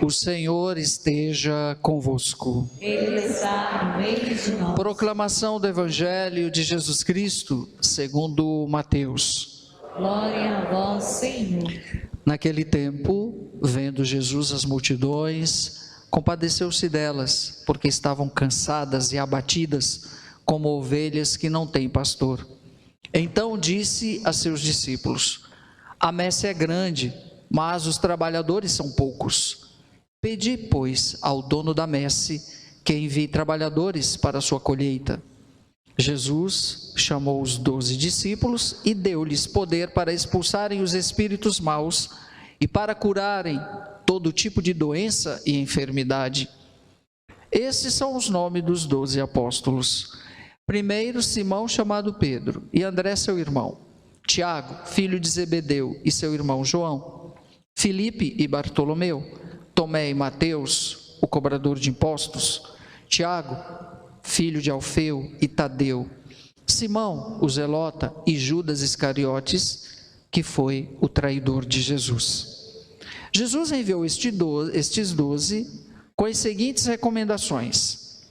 O Senhor esteja convosco. Ele está no meio de nós. Proclamação do Evangelho de Jesus Cristo, segundo Mateus. Glória a vós, Senhor. Naquele tempo, vendo Jesus as multidões, compadeceu-se delas, porque estavam cansadas e abatidas, como ovelhas que não têm pastor. Então disse a seus discípulos: a messe é grande, mas os trabalhadores são poucos. Pedi, pois, ao dono da messe que envie trabalhadores para a sua colheita. Jesus chamou os 12 discípulos e deu-lhes poder para expulsarem os espíritos maus e para curarem todo tipo de doença e enfermidade. Esses são os nomes dos 12 apóstolos. Primeiro, Simão, chamado Pedro, e André, seu irmão. Tiago, filho de Zebedeu, e seu irmão João. Filipe e Bartolomeu. Tomé e Mateus, o cobrador de impostos. Tiago, filho de Alfeu, e Tadeu. Simão, o zelota, e Judas Iscariotes, que foi o traidor de Jesus. Jesus enviou estes 12 com as seguintes recomendações: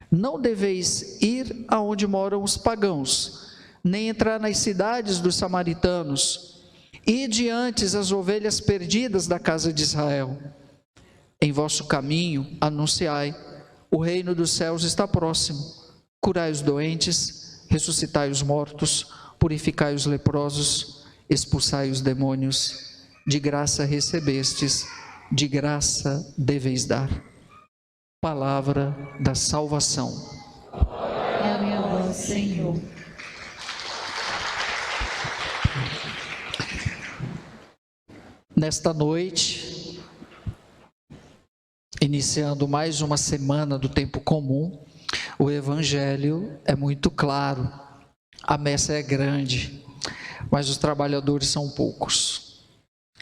não deveis ir aonde moram os pagãos, nem entrar nas cidades dos samaritanos. Ide antes as ovelhas perdidas da casa de Israel. Em vosso caminho anunciai: o reino dos céus está próximo. Curai os doentes, ressuscitai os mortos, purificai os leprosos, expulsai os demônios. De graça recebestes, de graça deveis dar. Palavra da salvação. Glória a vós, Senhor. Nesta noite, iniciando mais uma semana do tempo comum, o Evangelho é muito claro. A messe é grande, mas os trabalhadores são poucos.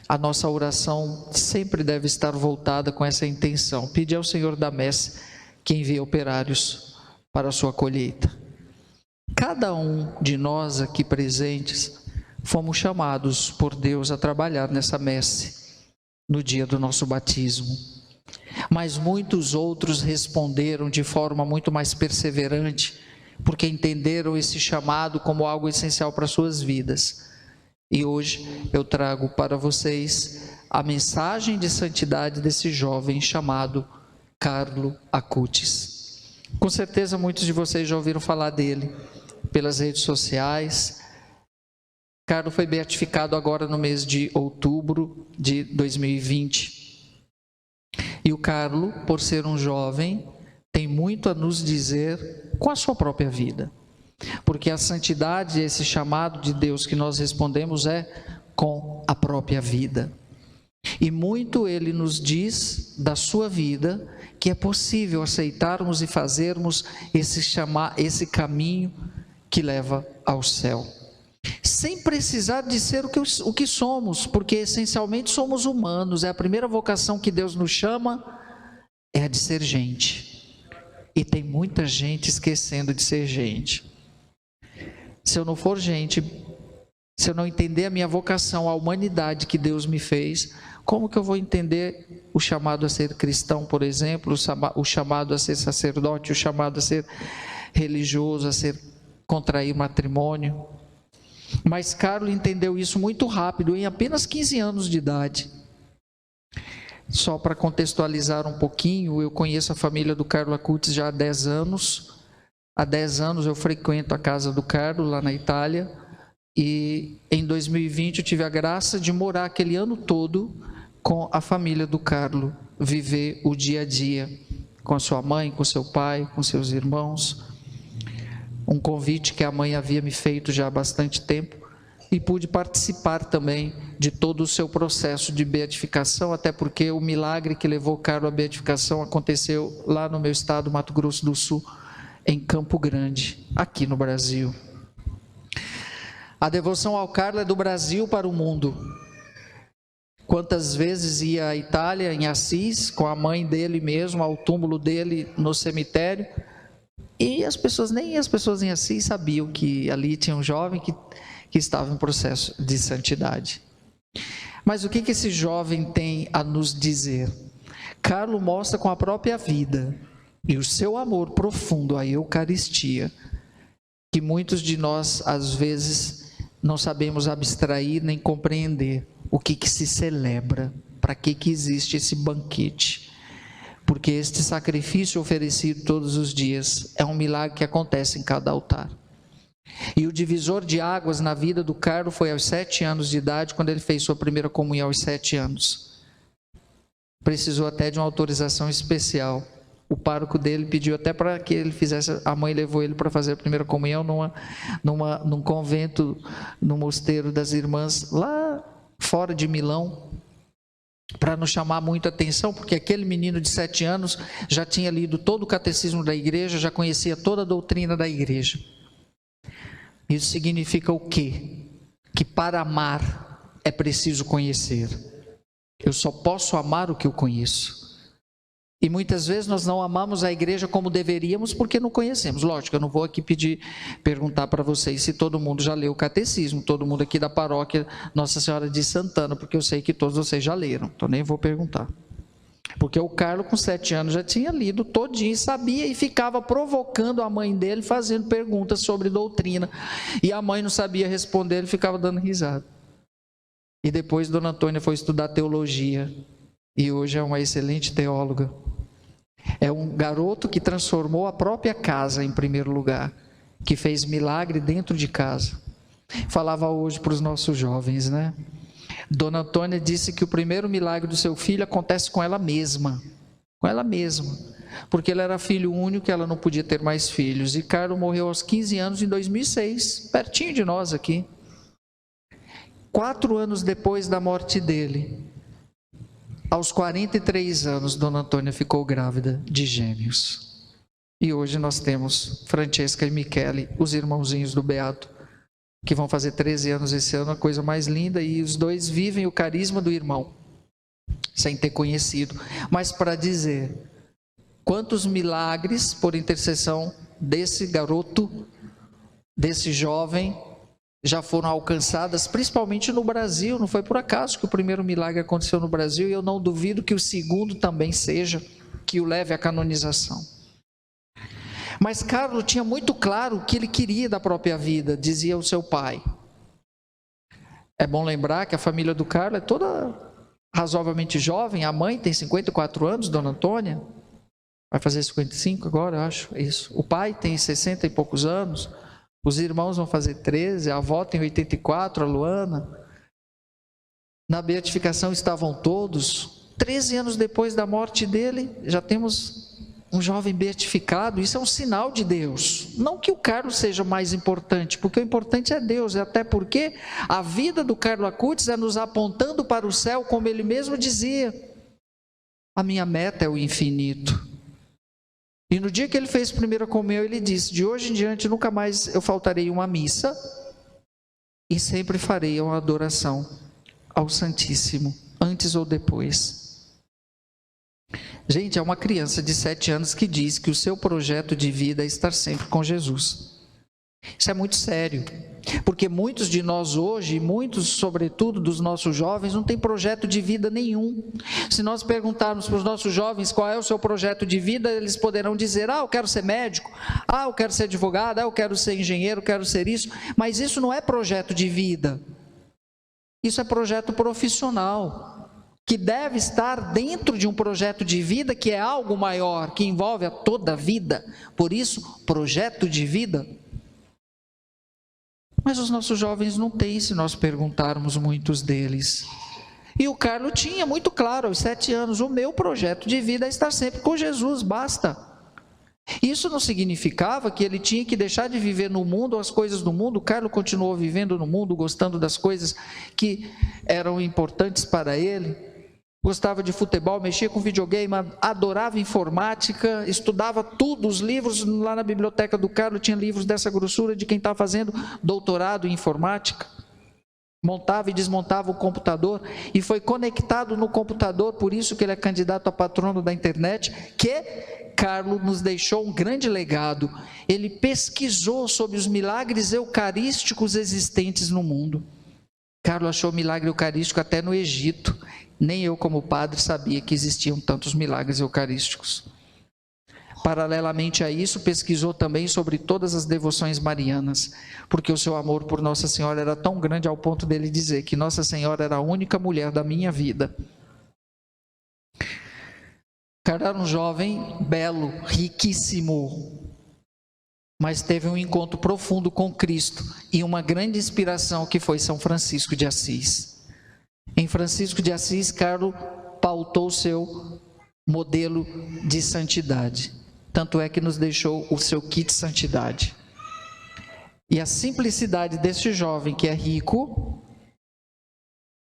A nossa oração sempre deve estar voltada com essa intenção: pedir ao Senhor da messe que envie operários para a sua colheita. Cada um de nós aqui presentes fomos chamados por Deus a trabalhar nessa messe no dia do nosso batismo. Mas muitos outros responderam de forma muito mais perseverante, porque entenderam esse chamado como algo essencial para suas vidas. E hoje eu trago para vocês a mensagem de santidade desse jovem chamado Carlo Acutis. Com certeza muitos de vocês já ouviram falar dele pelas redes sociais. Carlo foi beatificado agora no mês de outubro de 2020. E o Carlo, por ser um jovem, tem muito a nos dizer com a sua própria vida. Porque a santidade, esse chamado de Deus que nós respondemos, é com a própria vida. E muito ele nos diz da sua vida que é possível aceitarmos e fazermos esse caminho que leva ao céu. Sem precisar de ser o que somos, porque essencialmente somos humanos. É a primeira vocação que Deus nos chama, é a de ser gente. E tem muita gente esquecendo de ser gente. Se eu não for gente, se eu não entender a minha vocação, a humanidade que Deus me fez, como que eu vou entender o chamado a ser cristão, por exemplo, o chamado a ser sacerdote, o chamado a ser religioso, a ser contrair matrimônio? Mas Carlo entendeu isso muito rápido, em apenas 15 anos de idade. Só para contextualizar um pouquinho, eu conheço a família do Carlo Acutis já há 10 anos. Há 10 anos eu frequento a casa do Carlo, lá na Itália. E em 2020 eu tive a graça de morar aquele ano todo com a família do Carlo, viver o dia a dia com a sua mãe, com seu pai, com seus irmãos. Um convite que a mãe havia me feito já há bastante tempo, e pude participar também de todo o seu processo de beatificação, até porque o milagre que levou Carlo à beatificação aconteceu lá no meu estado, Mato Grosso do Sul, em Campo Grande, aqui no Brasil. A devoção ao Carlo é do Brasil para o mundo. Quantas vezes ia à Itália, em Assis, com a mãe dele mesmo, ao túmulo dele no cemitério, e nem as pessoas em Assis sabiam que ali tinha um jovem que estava em processo de santidade. Mas o que esse jovem tem a nos dizer? Carlo mostra com a própria vida e o seu amor profundo à Eucaristia, que muitos de nós, às vezes, não sabemos abstrair nem compreender o que se celebra, para que existe esse banquete. Porque este sacrifício oferecido todos os dias é um milagre que acontece em cada altar. E o divisor de águas na vida do Carlo foi aos 7 anos de idade, quando ele fez sua primeira comunhão aos 7 anos. Precisou até de uma autorização especial. O pároco dele pediu até para que ele fizesse, a mãe levou ele para fazer a primeira comunhão num convento, no mosteiro das irmãs, lá fora de Milão, para não chamar muito atenção, porque aquele menino de 7 anos já tinha lido todo o catecismo da igreja, já conhecia toda a doutrina da igreja. Isso significa o quê? Que para amar é preciso conhecer. Eu só posso amar o que eu conheço. E muitas vezes nós não amamos a igreja como deveríamos porque não conhecemos. Lógico, eu não vou aqui perguntar para vocês se todo mundo já leu o catecismo, todo mundo aqui da paróquia Nossa Senhora de Santana, porque eu sei que todos vocês já leram, então nem vou perguntar. Porque o Carlo, com 7 anos, já tinha lido todinho, sabia, e ficava provocando a mãe dele, fazendo perguntas sobre doutrina. E a mãe não sabia responder, ele ficava dando risada. E depois Dona Antônia foi estudar teologia, e hoje é uma excelente teóloga. É um garoto que transformou a própria casa em primeiro lugar, que fez milagre dentro de casa. Falava hoje para os nossos jovens, né? Dona Antônia disse que o primeiro milagre do seu filho acontece com ela mesma, porque ele era filho único e ela não podia ter mais filhos. E Carlo morreu aos 15 anos em 2006, pertinho de nós aqui. 4 anos depois da morte dele, aos 43 anos, Dona Antônia ficou grávida de gêmeos. E hoje nós temos Francesca e Michele, os irmãozinhos do Beato, que vão fazer 13 anos esse ano, a coisa mais linda, e os dois vivem o carisma do irmão, sem ter conhecido. Mas para dizer, quantos milagres por intercessão desse garoto, desse jovem, já foram alcançadas, principalmente no Brasil. Não foi por acaso que o primeiro milagre aconteceu no Brasil, e eu não duvido que o segundo também seja, que o leve à canonização. Mas Carlo tinha muito claro o que ele queria da própria vida, dizia o seu pai. É bom lembrar que a família do Carlo é toda razoavelmente jovem, a mãe tem 54 anos, Dona Antônia, vai fazer 55 agora, eu acho, isso. O pai tem 60 e poucos anos, os irmãos vão fazer 13, a avó tem 84, a Luana. Na beatificação estavam todos. 13 anos depois da morte dele, já temos um jovem beatificado. Isso é um sinal de Deus. Não que o Carlo seja mais importante, porque o importante é Deus, até porque a vida do Carlo Acutis é nos apontando para o céu, como ele mesmo dizia. A minha meta é o infinito. E no dia que ele fez a primeira comunhão, ele disse: de hoje em diante nunca mais eu faltarei uma missa, e sempre farei uma adoração ao Santíssimo, antes ou depois. Gente, é uma criança de 7 anos que diz que o seu projeto de vida é estar sempre com Jesus. Isso é muito sério, porque muitos de nós hoje, muitos sobretudo dos nossos jovens, não têm projeto de vida nenhum. Se nós perguntarmos para os nossos jovens qual é o seu projeto de vida, eles poderão dizer: eu quero ser médico, eu quero ser advogado, eu quero ser engenheiro, eu quero ser isso. Mas isso não é projeto de vida, isso é projeto profissional. que deve estar dentro de um projeto de vida que é algo maior, que envolve a toda a vida. Por isso, projeto de vida. Mas os nossos jovens não têm, se nós perguntarmos muitos deles. E o Carlos tinha muito claro, aos 7 anos, o meu projeto de vida é estar sempre com Jesus, basta. Isso não significava que ele tinha que deixar de viver no mundo as coisas do mundo. O Carlos continuou vivendo no mundo, gostando das coisas que eram importantes para ele. Gostava de futebol, mexia com videogame, adorava informática, estudava tudo, os livros lá na biblioteca do Carlos, tinha livros dessa grossura de quem está fazendo doutorado em informática. Montava e desmontava o computador e foi conectado no computador, por isso que ele é candidato a patrono da internet, que Carlos nos deixou um grande legado. Ele pesquisou sobre os milagres eucarísticos existentes no mundo. Carlos achou milagre eucarístico até no Egito. Nem eu, como padre, sabia que existiam tantos milagres eucarísticos. Paralelamente a isso, pesquisou também sobre todas as devoções marianas, porque o seu amor por Nossa Senhora era tão grande ao ponto dele dizer que Nossa Senhora era a única mulher da minha vida. Carlos era um jovem belo, riquíssimo, mas teve um encontro profundo com Cristo e uma grande inspiração que foi São Francisco de Assis. Em Francisco de Assis, Carlos pautou o seu modelo de santidade. Tanto é que nos deixou o seu kit santidade. E a simplicidade deste jovem que é rico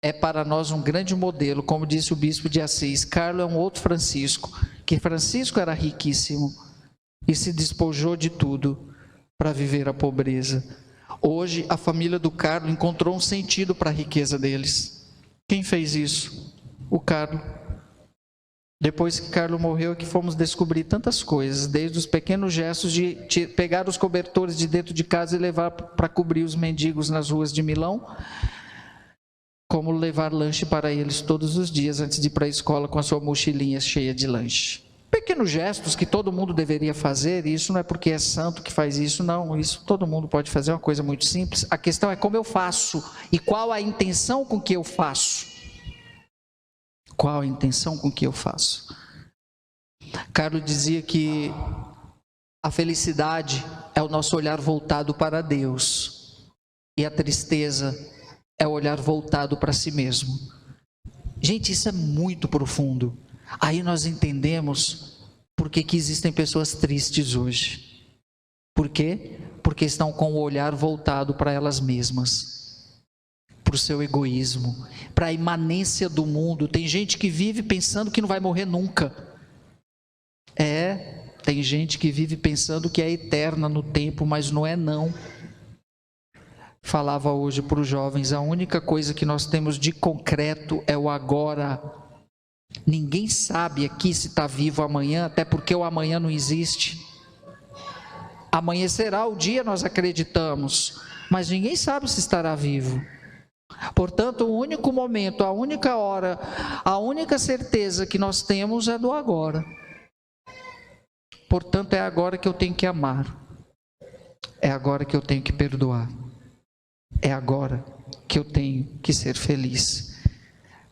é para nós um grande modelo, como disse o bispo de Assis. Carlos é um outro Francisco, que Francisco era riquíssimo e se despojou de tudo para viver a pobreza. Hoje a família do Carlos encontrou um sentido para a riqueza deles. Quem fez isso? O Carlos. Depois que Carlos morreu é que fomos descobrir tantas coisas, desde os pequenos gestos de pegar os cobertores de dentro de casa e levar para cobrir os mendigos nas ruas de Milão, como levar lanche para eles todos os dias antes de ir para a escola com a sua mochilinha cheia de lanche. Pequenos gestos que todo mundo deveria fazer, e isso não é porque é santo que faz isso, não, isso todo mundo pode fazer, é uma coisa muito simples. A questão é como eu faço e qual a intenção com que eu faço. Qual a intenção com que eu faço? Carlos dizia que a felicidade é o nosso olhar voltado para Deus e a tristeza é o olhar voltado para si mesmo. Gente, isso é muito profundo. Aí nós entendemos por que existem pessoas tristes hoje. Por quê? Porque estão com o olhar voltado para elas mesmas, para o seu egoísmo, para a imanência do mundo. Tem gente que vive pensando que não vai morrer nunca. Tem gente que vive pensando que é eterna no tempo, mas não é não. Falava hoje para os jovens, a única coisa que nós temos de concreto é o agora. Ninguém sabe aqui se está vivo amanhã, até porque o amanhã não existe. Amanhecerá o dia, nós acreditamos, mas ninguém sabe se estará vivo. Portanto, o único momento, a única hora, a única certeza que nós temos é do agora. Portanto, é agora que eu tenho que amar. É agora que eu tenho que perdoar. É agora que eu tenho que ser feliz.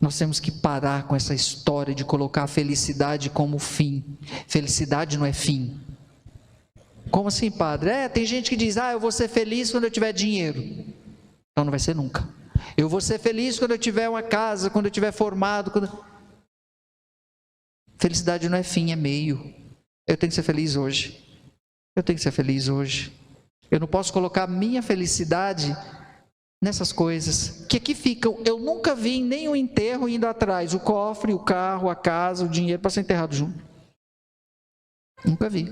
Nós temos que parar com essa história de colocar a felicidade como fim. Felicidade não é fim. Como assim, padre? Tem gente que diz, eu vou ser feliz quando eu tiver dinheiro. Então não vai ser nunca. Eu vou ser feliz quando eu tiver uma casa, quando eu tiver formado. Felicidade não é fim, é meio. Eu tenho que ser feliz hoje. Eu tenho que ser feliz hoje. Eu não posso colocar minha felicidade nessas coisas que aqui ficam. Eu nunca vi em nenhum enterro indo atrás o cofre, o carro, a casa, o dinheiro para ser enterrado junto. Nunca vi.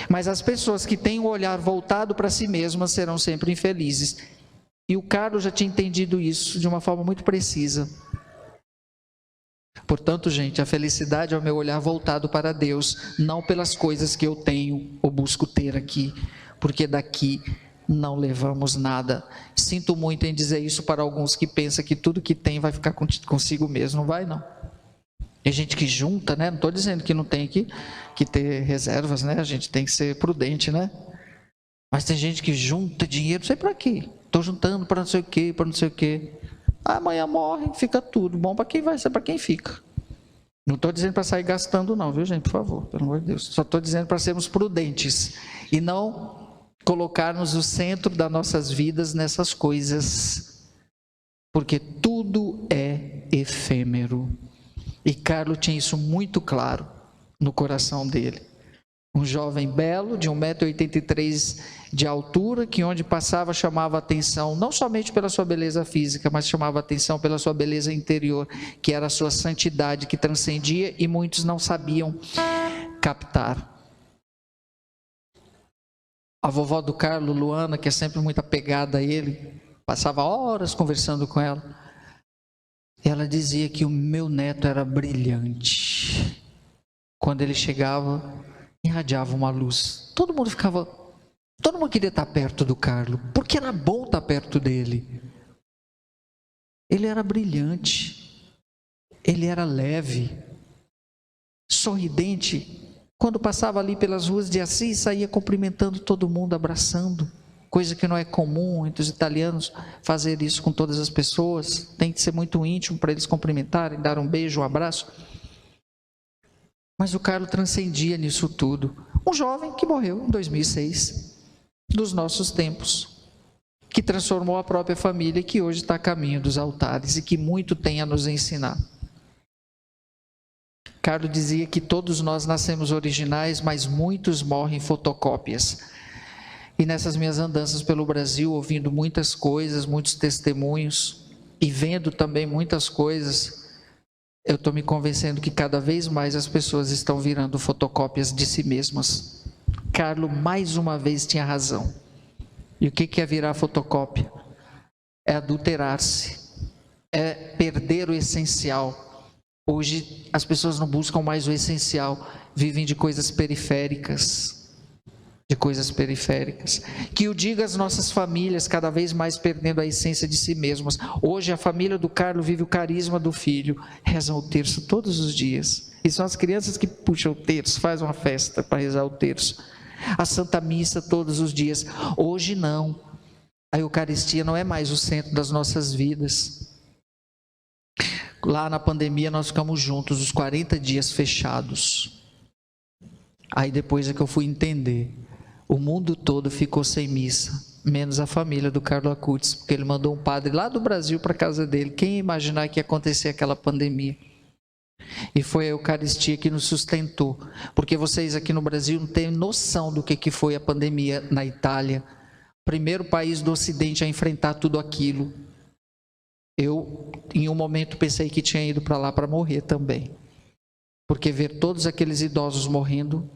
Mas as pessoas que têm o olhar voltado para si mesmas serão sempre infelizes. E o Carlos já tinha entendido isso de uma forma muito precisa. Portanto, gente, a felicidade é o meu olhar voltado para Deus, não pelas coisas que eu tenho ou busco ter aqui, porque daqui não levamos nada. Sinto muito em dizer isso para alguns que pensam que tudo que tem vai ficar consigo mesmo. Não vai, não. Tem gente que junta, né? Não estou dizendo que não tem que ter reservas, né? A gente tem que ser prudente, né? Mas tem gente que junta dinheiro, não sei para quê. Estou juntando para não sei o quê, para não sei o quê. Amanhã morre, fica tudo. Bom para quem vai ser, para quem fica. Não estou dizendo para sair gastando não, viu gente, por favor, pelo amor de Deus. Só estou dizendo para sermos prudentes e não colocarmos o centro das nossas vidas nessas coisas, porque tudo é efêmero. E Carlos tinha isso muito claro no coração dele. Um jovem belo, de 1,83 m de altura, que onde passava chamava atenção, não somente pela sua beleza física, mas chamava atenção pela sua beleza interior, que era a sua santidade, que transcendia e muitos não sabiam captar. A vovó do Carlos, Luana, que é sempre muito apegada a ele, passava horas conversando com ela. Ela dizia que o meu neto era brilhante. Quando ele chegava, irradiava uma luz. Todo mundo queria estar perto do Carlos, porque era bom estar perto dele. Ele era brilhante, ele era leve, sorridente. Quando passava ali pelas ruas de Assis, saía cumprimentando todo mundo, abraçando, coisa que não é comum entre os italianos fazer isso com todas as pessoas. Tem que ser muito íntimo para eles cumprimentarem, dar um beijo, um abraço. Mas o Carlos transcendia nisso tudo. Um jovem que morreu em 2006, dos nossos tempos, que transformou a própria família e que hoje está a caminho dos altares e que muito tem a nos ensinar. Carlos dizia que todos nós nascemos originais, mas muitos morrem fotocópias. E nessas minhas andanças pelo Brasil, ouvindo muitas coisas, muitos testemunhos e vendo também muitas coisas, eu estou me convencendo que cada vez mais as pessoas estão virando fotocópias de si mesmas. Carlos, mais uma vez, tinha razão. E o que é virar fotocópia? É adulterar-se, é perder o essencial. Hoje as pessoas não buscam mais o essencial, vivem de coisas periféricas. Que o diga as nossas famílias, cada vez mais perdendo a essência de si mesmas. Hoje a família do Carlos vive o carisma do filho, rezam o terço todos os dias. E são as crianças que puxam o terço, fazem uma festa para rezar o terço. A Santa Missa todos os dias. Hoje não. A Eucaristia não é mais o centro das nossas vidas. Lá na pandemia nós ficamos juntos os 40 dias fechados. Aí depois é que eu fui entender. O mundo todo ficou sem missa, menos a família do Carlos Acutis, porque ele mandou um padre lá do Brasil para a casa dele. Quem ia imaginar que ia acontecer aquela pandemia? E foi a Eucaristia que nos sustentou, porque vocês aqui no Brasil não têm noção do que foi a pandemia na Itália, primeiro país do Ocidente a enfrentar tudo aquilo. Eu, em um momento, pensei que tinha ido para lá para morrer também, porque ver todos aqueles idosos morrendo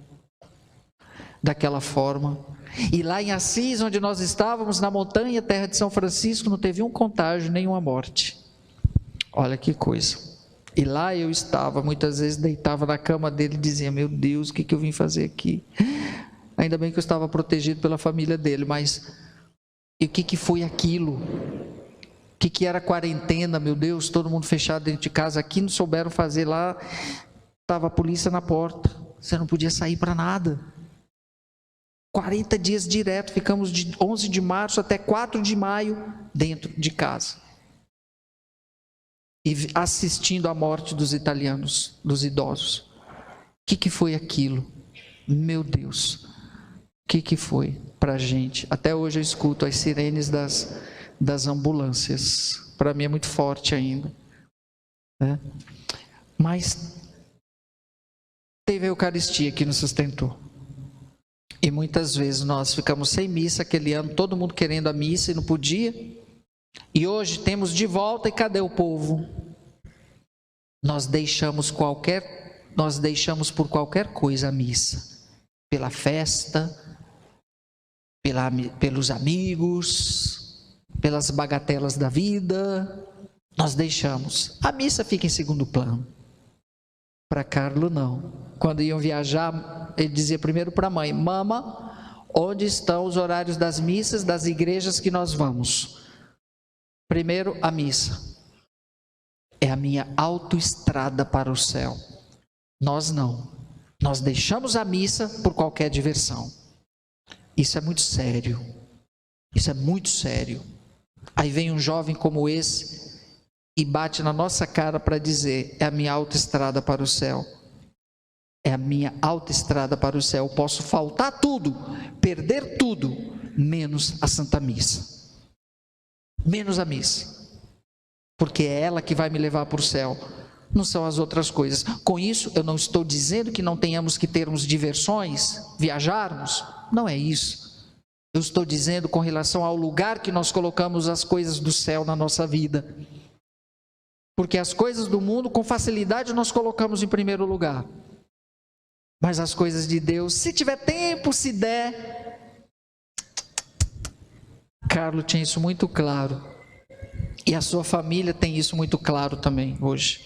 daquela forma, e lá em Assis, onde nós estávamos, na montanha, terra de São Francisco, não teve um contágio, nenhuma morte. Olha que coisa. E lá eu estava, muitas vezes deitava na cama dele e dizia, meu Deus, o que eu vim fazer aqui? Ainda bem que eu estava protegido pela família dele, mas e o que foi aquilo? O que era quarentena, meu Deus, todo mundo fechado dentro de casa, aqui não souberam fazer, lá estava a polícia na porta, você não podia sair para nada. 40 dias direto, ficamos de 11 de março até 4 de maio dentro de casa. E assistindo à morte dos italianos, dos idosos. O que foi aquilo? Meu Deus, o que foi para a gente? Até hoje eu escuto as sirenes das ambulâncias. Para mim é muito forte ainda. Né? Mas teve a Eucaristia que nos sustentou. E muitas vezes nós ficamos sem missa aquele ano, todo mundo querendo a missa e não podia. E hoje temos de volta e cadê o povo? Nós deixamos por qualquer coisa a missa. Pela festa, pelos amigos, pelas bagatelas da vida, nós deixamos. A missa fica em segundo plano. Para Carlos não. Quando iam viajar, ele dizia primeiro para a mãe, mama, onde estão os horários das missas, das igrejas que nós vamos? Primeiro, a missa. É a minha autoestrada para o céu. Nós não. Nós deixamos a missa por qualquer diversão. Isso é muito sério. Isso é muito sério. Aí vem um jovem como esse, e bate na nossa cara para dizer: é a minha autoestrada para o céu. É a minha autoestrada para o céu. Posso faltar tudo, perder tudo, menos a Santa Missa. Menos a missa. Porque é ela que vai me levar para o céu. Não são as outras coisas. Com isso, eu não estou dizendo que não tenhamos que termos diversões, viajarmos. Não é isso. Eu estou dizendo com relação ao lugar que nós colocamos as coisas do céu na nossa vida. Porque as coisas do mundo, com facilidade, nós colocamos em primeiro lugar. Mas as coisas de Deus, se tiver tempo, se der. Carlos tinha isso muito claro. E a sua família tem isso muito claro também hoje.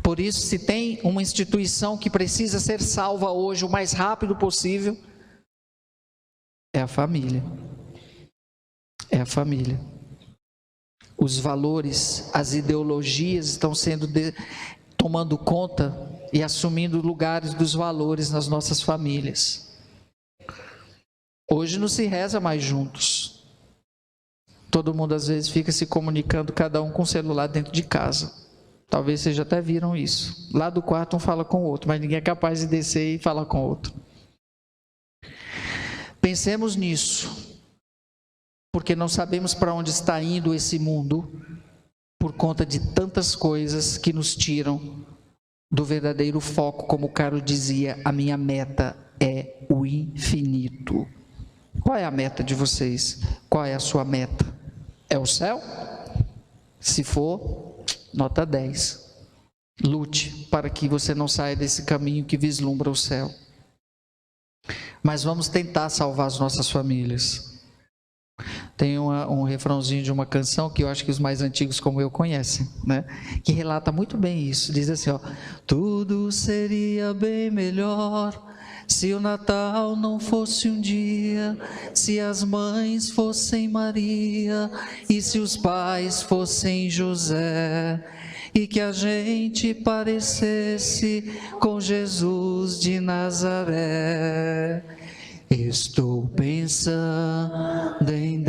Por isso, se tem uma instituição que precisa ser salva hoje o mais rápido possível, é a família. É a família. Os valores, as ideologias estão sendo tomando conta e assumindo lugares dos valores nas nossas famílias. Hoje não se reza mais juntos. Todo mundo às vezes fica se comunicando, cada um com o celular dentro de casa. Talvez vocês já até viram isso. Lá do quarto um fala com o outro, mas ninguém é capaz de descer e falar com o outro. Pensemos nisso, porque não sabemos para onde está indo esse mundo, por conta de tantas coisas que nos tiram do verdadeiro foco. Como o Carlos dizia, a minha meta é o infinito. Qual é a meta de vocês? Qual é a sua meta? É o céu? Se for, nota 10. Lute para que você não saia desse caminho que vislumbra o céu. Mas vamos tentar salvar as nossas famílias. Tem um refrãozinho de uma canção que eu acho que os mais antigos como eu conhecem, né? Que relata muito bem isso. Diz assim, ó: tudo seria bem melhor se o Natal não fosse um dia, se as mães fossem Maria e se os pais fossem José, e que a gente parecesse com Jesus de Nazaré. Estou pensando em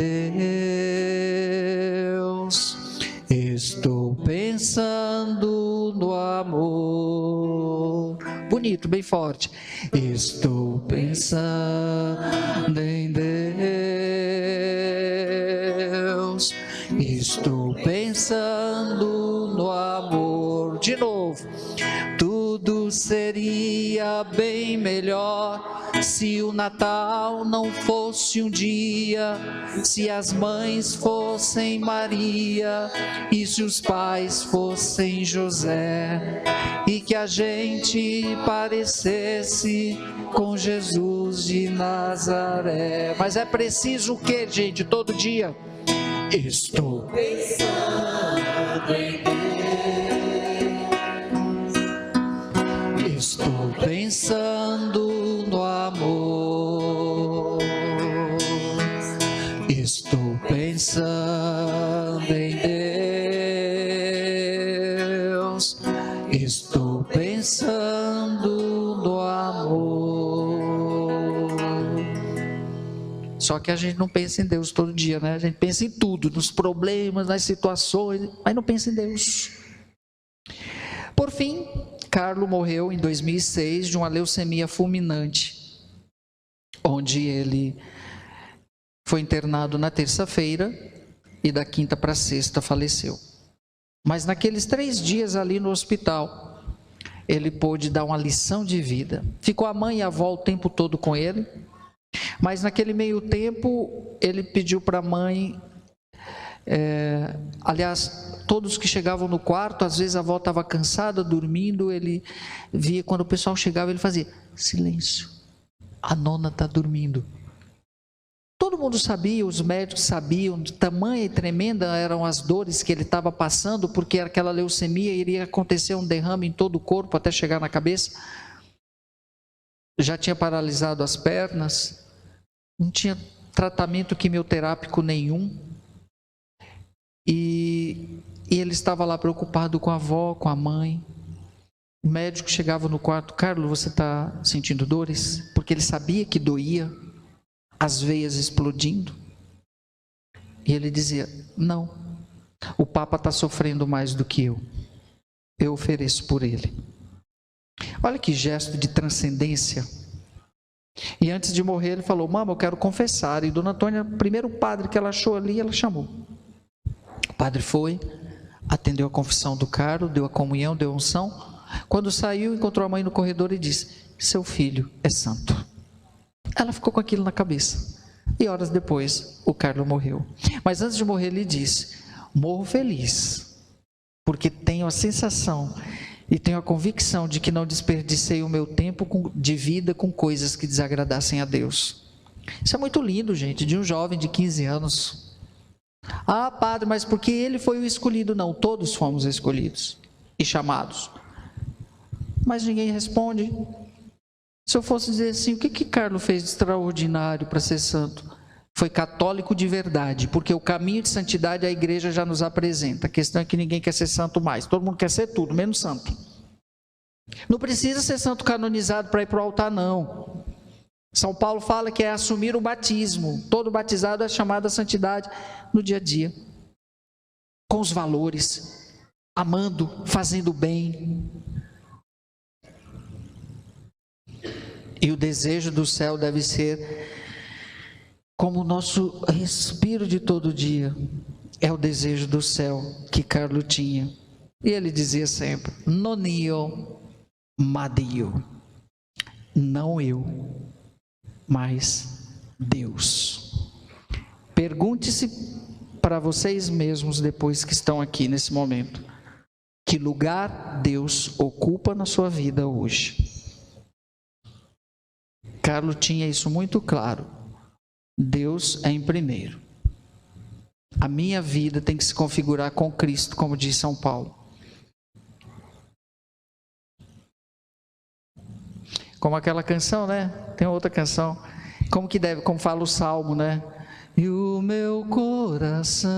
Deus, estou pensando no amor. Bonito, bem forte. Estou pensando em Deus, estou pensando no amor. De novo. Tudo seria bem melhor se o Natal não fosse um dia, se as mães fossem Maria e se os pais fossem José, e que a gente parecesse com Jesus de Nazaré. Mas é preciso o que, gente? Todo dia. Estou pensando em Deus. Estou pensando no amor. Estou pensando em Deus. Estou pensando no amor. Só que a gente não pensa em Deus todo dia, né? A gente pensa em tudo, nos problemas, nas situações, mas não pensa em Deus. Por fim, Carlos morreu em 2006 de uma leucemia fulminante, onde ele foi internado na terça-feira e da quinta para sexta faleceu. Mas naqueles 3 dias ali no hospital, ele pôde dar uma lição de vida. Ficou a mãe e a avó o tempo todo com ele, mas naquele meio tempo ele pediu para a mãe... aliás, todos que chegavam no quarto, às vezes a avó estava cansada, dormindo, ele via, quando o pessoal chegava, ele fazia: silêncio, a nona está dormindo. Todo mundo sabia, os médicos sabiam, de tamanha e tremenda eram as dores que ele estava passando, porque aquela leucemia iria acontecer um derrame em todo o corpo até chegar na cabeça. Já tinha paralisado as pernas, não tinha tratamento quimioterápico nenhum. E ele estava lá preocupado com a avó, com a mãe. O médico chegava no quarto: Carlos, você está sentindo dores? Porque ele sabia que doía, as veias explodindo. E ele dizia: não, O Papa está sofrendo mais do que eu ofereço por ele. Olha que gesto de transcendência. E antes de morrer ele falou: mama, eu quero confessar. E Dona Antônia, primeiro padre que ela achou ali, ela chamou. O padre foi, atendeu a confissão do Carlos, deu a comunhão, deu a unção. Quando saiu, encontrou a mãe no corredor e disse: seu filho é santo. Ela ficou com aquilo na cabeça. E horas depois, o Carlos morreu. Mas antes de morrer, ele disse: morro feliz, porque tenho a sensação e tenho a convicção de que não desperdicei o meu tempo de vida com coisas que desagradassem a Deus. Isso é muito lindo, gente, de um jovem de 15 anos. Ah, padre, mas porque ele foi o escolhido? Não, todos fomos escolhidos e chamados. Mas ninguém responde. Se eu fosse dizer assim, o que Carlos fez de extraordinário para ser santo? Foi católico de verdade, porque o caminho de santidade a igreja já nos apresenta. A questão é que ninguém quer ser santo mais. Todo mundo quer ser tudo, menos santo. Não precisa ser santo canonizado para ir para o altar, não. São Paulo fala que é assumir o batismo. Todo batizado é chamado a santidade no dia a dia. Com os valores, amando, fazendo bem. E o desejo do céu deve ser como o nosso respiro de todo dia. É o desejo do céu que Carlos tinha. E ele dizia sempre: non io, ma Dio. Não eu, mas Deus. Pergunte-se para vocês mesmos, depois que estão aqui nesse momento, que lugar Deus ocupa na sua vida hoje? Carlos tinha isso muito claro. Deus é em primeiro. A minha vida tem que se configurar com Cristo, como diz São Paulo. Como aquela canção, né? Tem outra canção. Como fala o Salmo, né? E o meu coração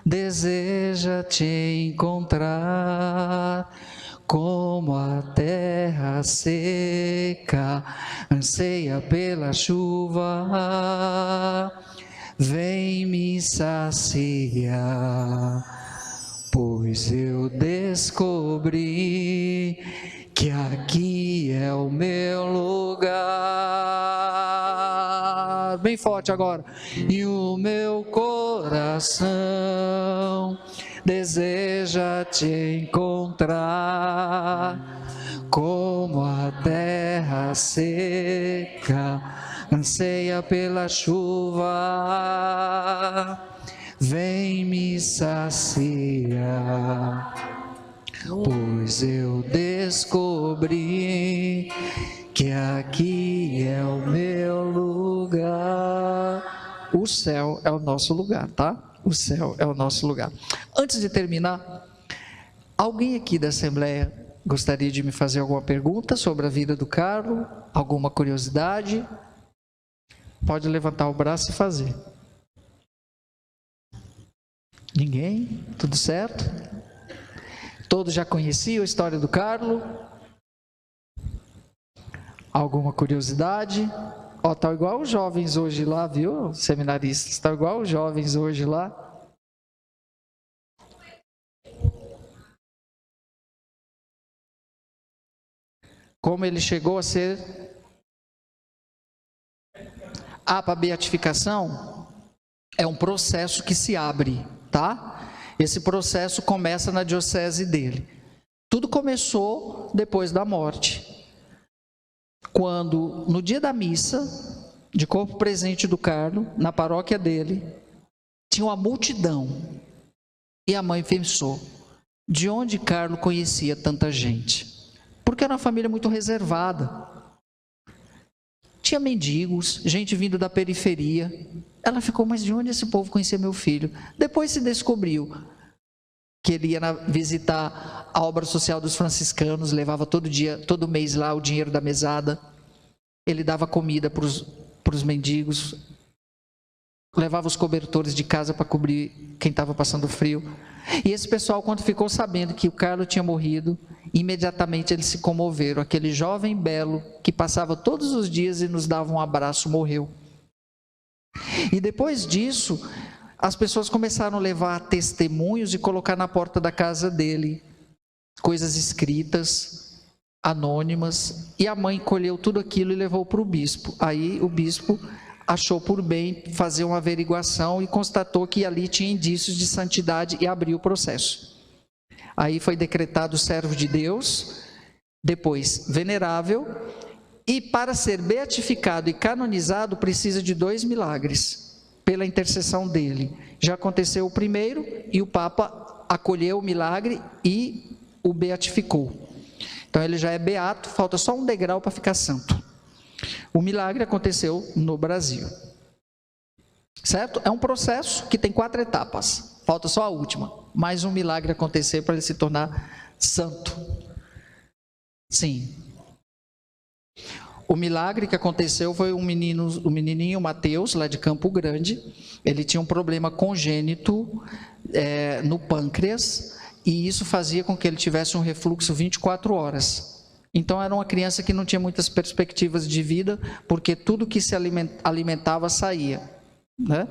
deseja te encontrar, como a terra seca anseia pela chuva. Vem me saciar, pois eu descobri que aqui é o meu lugar. Bem forte agora. E o meu coração deseja te encontrar, como a terra seca anseia pela chuva. Vem me saciar, pois eu descobri que aqui é o meu lugar. O céu é o nosso lugar, tá? O céu é o nosso lugar. Antes de terminar, alguém aqui da Assembleia gostaria de me fazer alguma pergunta sobre a vida do Carlos? Alguma curiosidade? Pode levantar o braço e fazer. Ninguém? Tudo certo? Todos já conheciam a história do Carlos? Alguma curiosidade? Ó, tá igual os jovens hoje lá, viu, seminaristas? Tá igual os jovens hoje lá. Como ele chegou a ser... para a beatificação, é um processo que se abre, tá? Esse processo começa na diocese dele. Tudo começou depois da morte. Quando, no dia da missa, de corpo presente do Carlos, na paróquia dele, tinha uma multidão. E a mãe pensou, de onde Carlos conhecia tanta gente? Porque era uma família muito reservada. Tinha mendigos, gente vindo da periferia. Ela ficou, mas de onde esse povo conhecia meu filho? Depois se descobriu que ele ia visitar a obra social dos franciscanos, levava todo mês lá o dinheiro da mesada. Ele dava comida para os mendigos, levava os cobertores de casa para cobrir quem estava passando frio. E esse pessoal, quando ficou sabendo que o Carlos tinha morrido, imediatamente eles se comoveram. Aquele jovem belo que passava todos os dias e nos dava um abraço, morreu. E depois disso, as pessoas começaram a levar testemunhos e colocar na porta da casa dele coisas escritas, anônimas, e a mãe colheu tudo aquilo e levou para o bispo. Aí o bispo achou por bem fazer uma averiguação e constatou que ali tinha indícios de santidade e abriu o processo. Aí foi decretado servo de Deus, depois venerável, e para ser beatificado e canonizado precisa de 2 milagres, pela intercessão dele. Já aconteceu o primeiro e o Papa acolheu o milagre e o beatificou. Então ele já é beato, falta só um degrau para ficar santo. O milagre aconteceu no Brasil. Certo? É um processo que tem 4 etapas, falta só a última. Mais um milagre acontecer para ele se tornar santo. Sim. O milagre que aconteceu foi o menininho Mateus, lá de Campo Grande. Ele tinha um problema congênito no pâncreas, e isso fazia com que ele tivesse um refluxo 24 horas. Então era uma criança que não tinha muitas perspectivas de vida, porque tudo que se alimentava saía, né?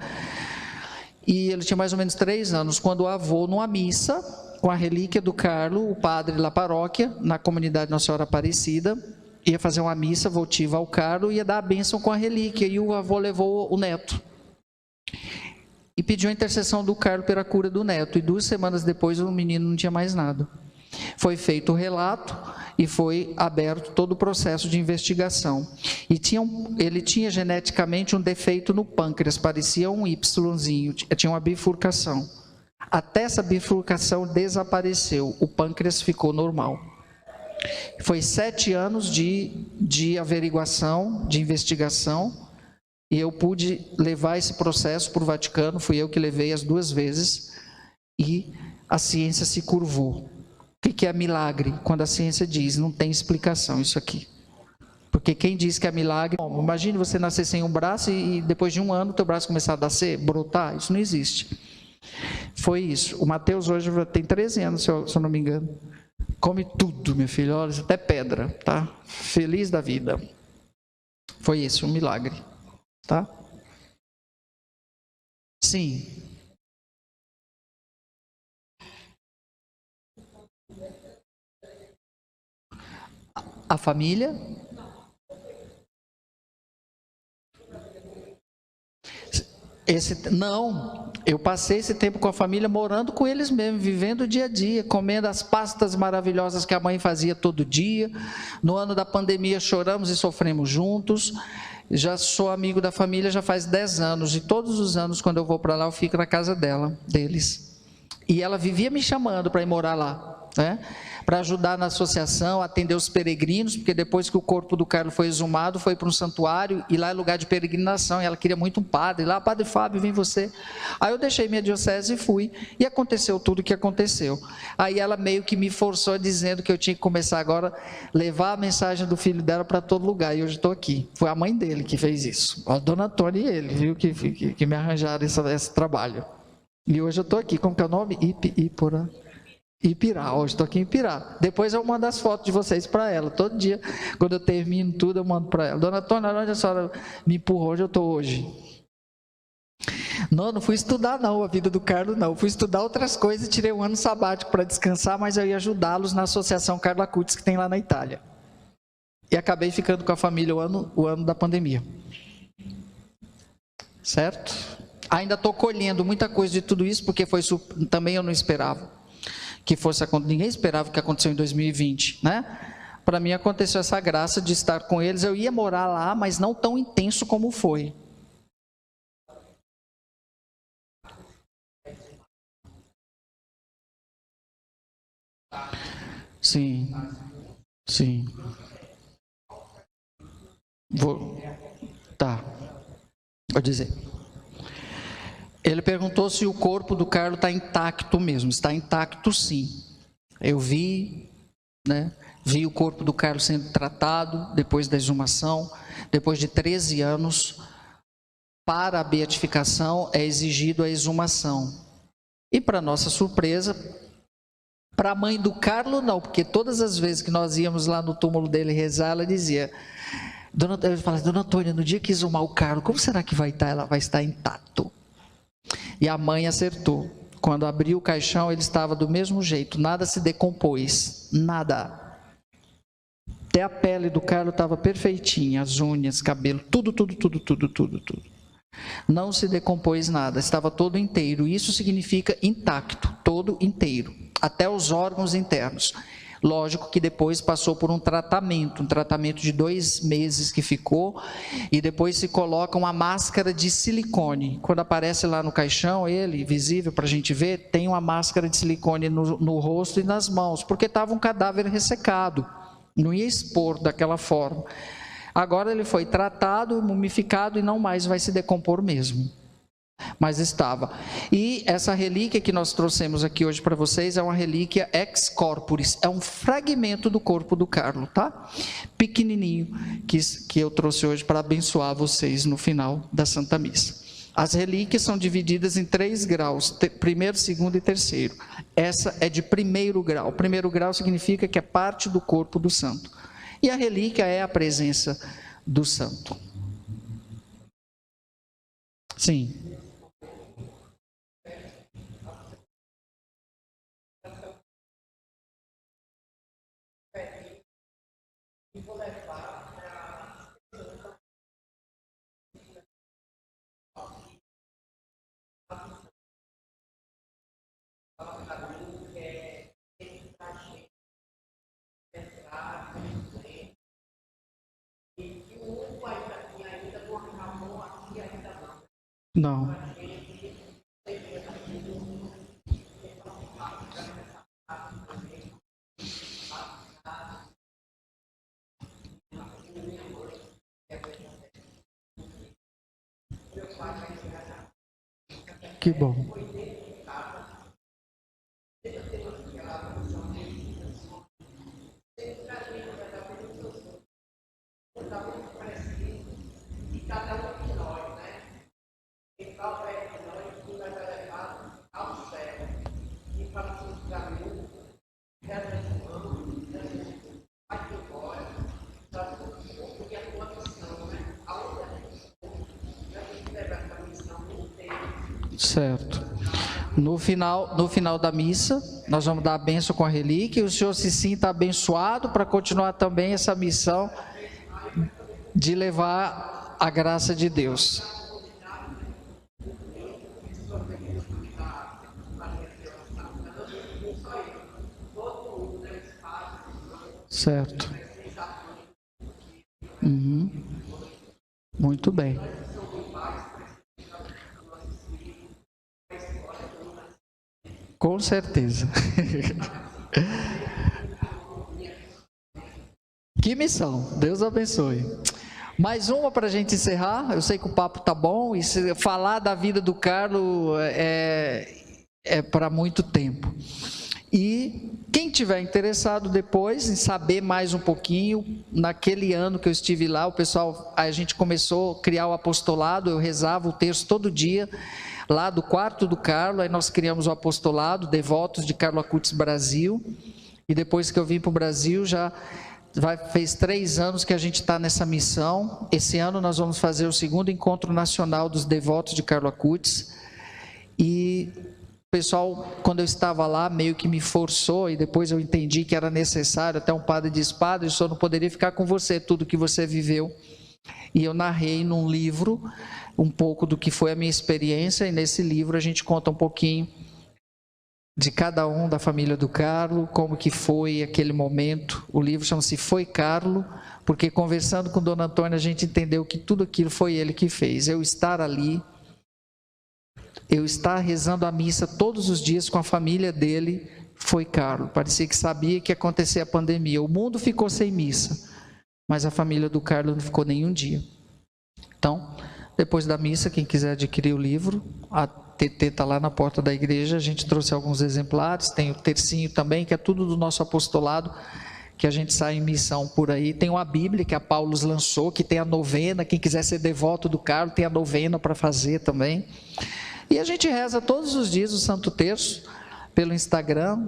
E ele tinha mais ou menos 3 anos, quando o avô, numa missa, com a relíquia do Carlo, o padre da paróquia, na comunidade Nossa Senhora Aparecida, ia fazer uma missa votiva ao Carlo, ia dar a bênção com a relíquia, e o avô levou o neto. E pediu a intercessão do Carlo pela cura do neto, e 2 semanas depois o menino não tinha mais nada. Foi feito o relato e foi aberto todo o processo de investigação. E ele tinha geneticamente um defeito no pâncreas, parecia um Yzinho, tinha uma bifurcação. Até essa bifurcação desapareceu, o pâncreas ficou normal. Foi 7 anos de averiguação, de investigação, e eu pude levar esse processo para o Vaticano, fui eu que levei as 2 vezes, e a ciência se curvou. O que é milagre? Quando a ciência diz, não tem explicação isso aqui. Porque quem diz que é milagre, bom, imagine você nascer sem um braço e depois de 1 ano o teu braço começar a nascer, brotar, isso não existe. Foi isso. O Mateus hoje tem 13 anos, se eu não me engano. Come tudo, meu filho, olha, até pedra, tá? Feliz da vida. Foi esse um milagre, tá? Sim. A família? Não, eu passei esse tempo com a família, morando com eles mesmo, vivendo o dia a dia, comendo as pastas maravilhosas que a mãe fazia todo dia. No ano da pandemia choramos e sofremos juntos. Já sou amigo da família já faz 10 anos, e todos os anos quando eu vou para lá eu fico na casa deles. E ela vivia me chamando para ir morar lá, né? Para ajudar na associação, atender os peregrinos, porque depois que o corpo do Carlo foi exumado, foi para um santuário, e lá é lugar de peregrinação, e ela queria muito um padre, lá, Padre Fábio, vem você. Aí eu deixei minha diocese e fui, e aconteceu tudo o que aconteceu. Aí ela meio que me forçou, dizendo que eu tinha que começar agora a levar a mensagem do filho dela para todo lugar, e hoje estou aqui. Foi a mãe dele que fez isso, a dona Antônia e ele, viu, que me arranjaram esse trabalho. E hoje eu estou aqui, como que é o nome? Ipirá, hoje estou aqui em Ipirá. Depois eu mando as fotos de vocês para ela. Todo dia, quando eu termino tudo, eu mando para ela. Dona Antônia, onde a senhora me empurrou, onde eu estou hoje? Não fui estudar não, a vida do Carlos não. Fui estudar outras coisas e tirei um ano sabático para descansar, mas eu ia ajudá-los na associação Carlo Acutis, que tem lá na Itália. E acabei ficando com a família o ano da pandemia. Certo? Ainda estou colhendo muita coisa de tudo isso, porque também eu não esperava que fosse acontecer, ninguém esperava o que aconteceu em 2020, né? Para mim aconteceu essa graça de estar com eles, eu ia morar lá, mas não tão intenso como foi. Sim, sim. Vou dizer. Ele perguntou se o corpo do Carlo está intacto mesmo. Está intacto, sim. Eu vi, né? Vi o corpo do Carlo sendo tratado depois da exumação. Depois de 13 anos, para a beatificação é exigido a exumação. E para nossa surpresa, para a mãe do Carlo não, porque todas as vezes que nós íamos lá no túmulo dele rezar, ela dizia, eu falava, Dona Antônia, no dia que exumar o Carlo, como será que vai estar? Ela vai estar intacto. E a mãe acertou. Quando abriu o caixão, ele estava do mesmo jeito, nada se decompôs, nada. Até a pele do Carlos estava perfeitinha, as unhas, cabelo, tudo. Não se decompôs nada, estava todo inteiro. Isso significa intacto, todo inteiro, até os órgãos internos. Lógico que depois passou por um tratamento de 2 meses que ficou, e depois se coloca uma máscara de silicone. Quando aparece lá no caixão, ele, visível para a gente ver, tem uma máscara de silicone no rosto e nas mãos, porque estava um cadáver ressecado, não ia expor daquela forma. Agora ele foi tratado, mumificado e não mais vai se decompor mesmo. Mas estava. E essa relíquia que nós trouxemos aqui hoje para vocês é uma relíquia ex corporis, é um fragmento do corpo do Carlos, tá? Pequenininho, que eu trouxe hoje para abençoar vocês no final da Santa Missa. As relíquias são divididas em 3 graus, primeiro, segundo e terceiro. Essa é de primeiro grau. Primeiro grau significa que é parte do corpo do santo. E a relíquia é a presença do santo. Sim. Não. Que bom. Certo. No final da missa, nós vamos dar a bênção com a relíquia, e o senhor se sinta abençoado para continuar também essa missão de levar a graça de Deus. Certo. Muito bem. Com certeza. Que missão, Deus abençoe. Mais uma para a gente encerrar. Eu sei que o papo tá bom, e falar da vida do Carlos é para muito tempo. E quem tiver interessado depois em saber mais um pouquinho, naquele ano que eu estive lá, a gente começou a criar o apostolado, eu rezava o terço todo dia, lá do quarto do Carlos, aí nós criamos o apostolado, Devotos de Carlo Acutis Brasil, e depois que eu vim para o Brasil, fez 3 anos que a gente está nessa missão. Esse ano nós vamos fazer o 2º Encontro Nacional dos Devotos de Carlo Acutis, e o pessoal, quando eu estava lá, meio que me forçou, e depois eu entendi que era necessário, até um padre disse: padre, eu só não poderia ficar com você, tudo que você viveu. E eu narrei num livro um pouco do que foi a minha experiência, e nesse livro a gente conta um pouquinho de cada um da família do Carlos, como que foi aquele momento. O livro chama-se Foi Carlos, porque conversando com Dona Antônia a gente entendeu que tudo aquilo foi ele que fez. Eu estar ali, eu estar rezando a missa todos os dias com a família dele, foi Carlos. Parecia que sabia que ia acontecer a pandemia. O mundo ficou sem missa, mas a família do Carlos não ficou nenhum dia. Então, depois da missa, quem quiser adquirir o livro, a TT está lá na porta da igreja, a gente trouxe alguns exemplares, tem o tercinho também, que é tudo do nosso apostolado, que a gente sai em missão por aí. Tem uma Bíblia que a Paulus lançou, que tem a novena, quem quiser ser devoto do Carlos, tem a novena para fazer também. E a gente reza todos os dias o Santo Terço, pelo Instagram,